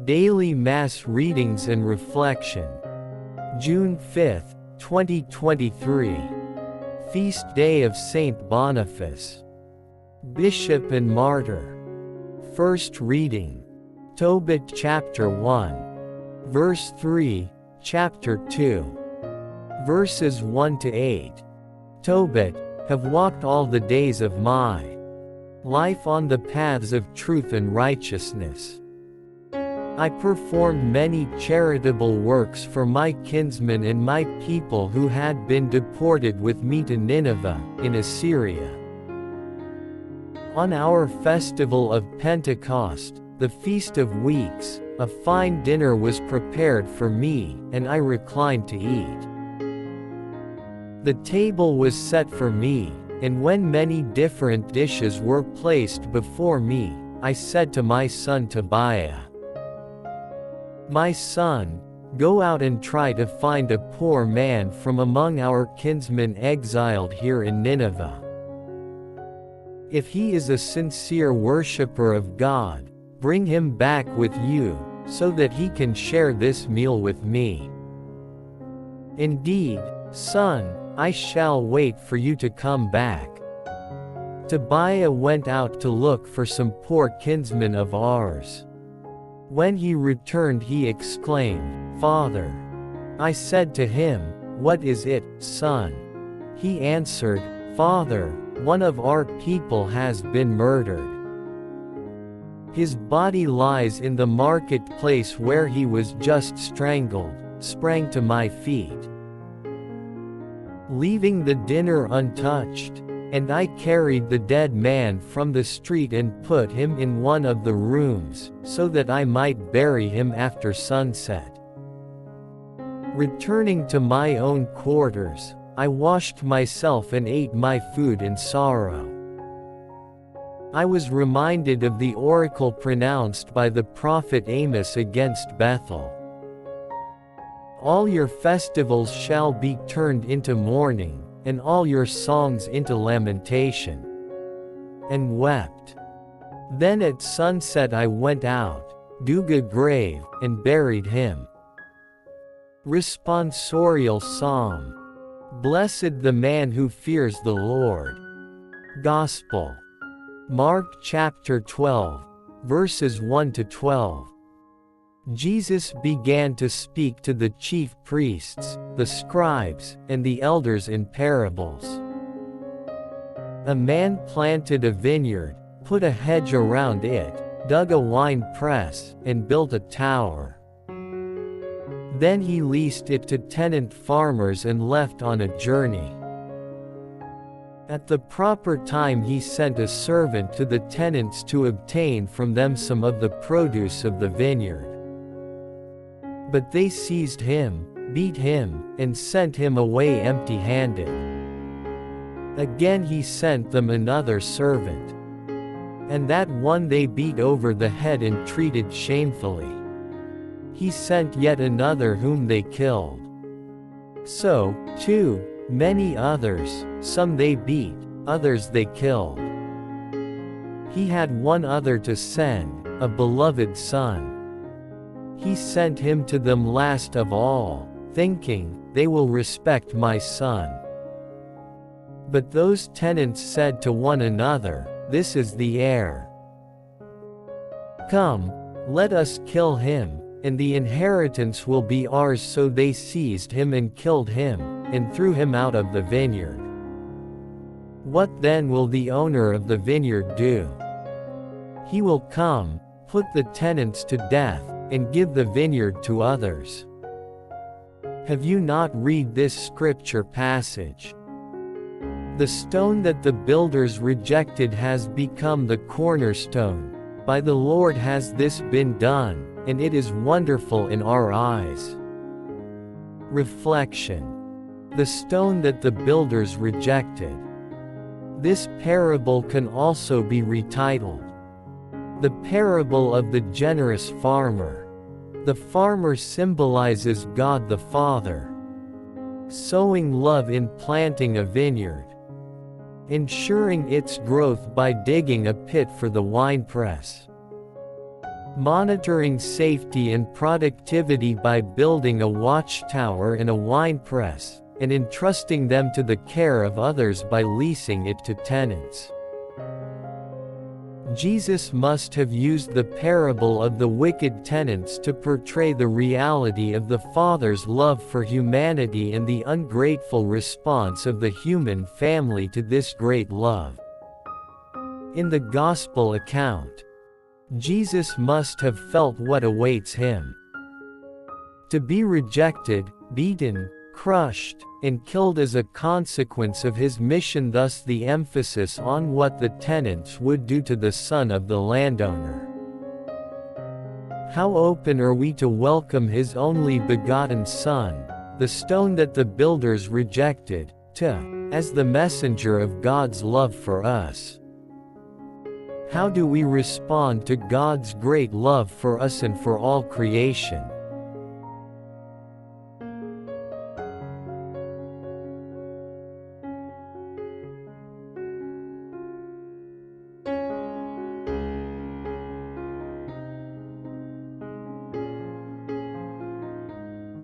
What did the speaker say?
Daily Mass Readings and Reflection. June 5, 2023. Feast Day of Saint Boniface, Bishop and Martyr. First reading. Tobit chapter 1. Verse 3, chapter 2. Verses 1 to 8. Tobit, have walked all the days of my life on the paths of truth and righteousness. I performed many charitable works for my kinsmen and my people who had been deported with me to Nineveh, in Assyria. On our festival of Pentecost, the Feast of Weeks, a fine dinner was prepared for me, and I reclined to eat. The table was set for me, and when many different dishes were placed before me, I said to my son Tobiah, "My son, go out and try to find a poor man from among our kinsmen exiled here in Nineveh. If he is a sincere worshipper of God, bring him back with you, so that he can share this meal with me. Indeed, son, I shall wait for you to come back." Tobiah went out to look for some poor kinsmen of ours. When he returned he exclaimed, "Father." I said to him, "What is it, son?" He answered, "Father, one of our people has been murdered. His body lies in the marketplace where he was just strangled." Sprang to my feet, leaving the dinner untouched, and I carried the dead man from the street and put him in one of the rooms, so that I might bury him after sunset. Returning to my own quarters, I washed myself and ate my food in sorrow. I was reminded of the oracle pronounced by the prophet Amos against Bethel. "All your festivals shall be turned into mourning, and all your songs into lamentation," and wept. Then at sunset I went out, dug a grave, and buried him. Responsorial Psalm. Blessed the man who fears the Lord. Gospel. Mark chapter 12, verses 1 to 12. Jesus began to speak to the chief priests, the scribes, and the elders in parables. A man planted a vineyard, put a hedge around it, dug a wine press, and built a tower. Then he leased it to tenant farmers and left on a journey. At the proper time he sent a servant to the tenants to obtain from them some of the produce of the vineyard. But they seized him, beat him, and sent him away empty-handed. Again he sent them another servant. And that one they beat over the head and treated shamefully. He sent yet another whom they killed. So, too, many others, some they beat, others they killed. He had one other to send, a beloved son. He sent him to them last of all, thinking, "They will respect my son." But those tenants said to one another, "This is the heir. Come, let us kill him, and the inheritance will be ours." So they seized him and killed him, and threw him out of the vineyard. What then will the owner of the vineyard do? He will come, put the tenants to death, and give the vineyard to others. Have you not read this scripture passage? The stone that the builders rejected has become the cornerstone. By the Lord has this been done, and it is wonderful in our eyes. Reflection. The stone that the builders rejected. This parable can also be retitled The Parable of the Generous Farmer. The farmer symbolizes God the Father, sowing love in planting a vineyard, ensuring its growth by digging a pit for the winepress. monitoring safety and productivity by building a watchtower and a wine press, and entrusting them to the care of others by leasing it to tenants. Jesus must have used the parable of the wicked tenants to portray the reality of the Father's love for humanity and the ungrateful response of the human family to this great love. In the Gospel account, Jesus must have felt what awaits him. To be rejected, beaten, crushed, and killed as a consequence of his mission, thus the emphasis on what the tenants would do to the son of the landowner. How open are we to welcome his only begotten Son, the stone that the builders rejected, as the messenger of God's love for us. How do we respond to God's great love for us and for all creation?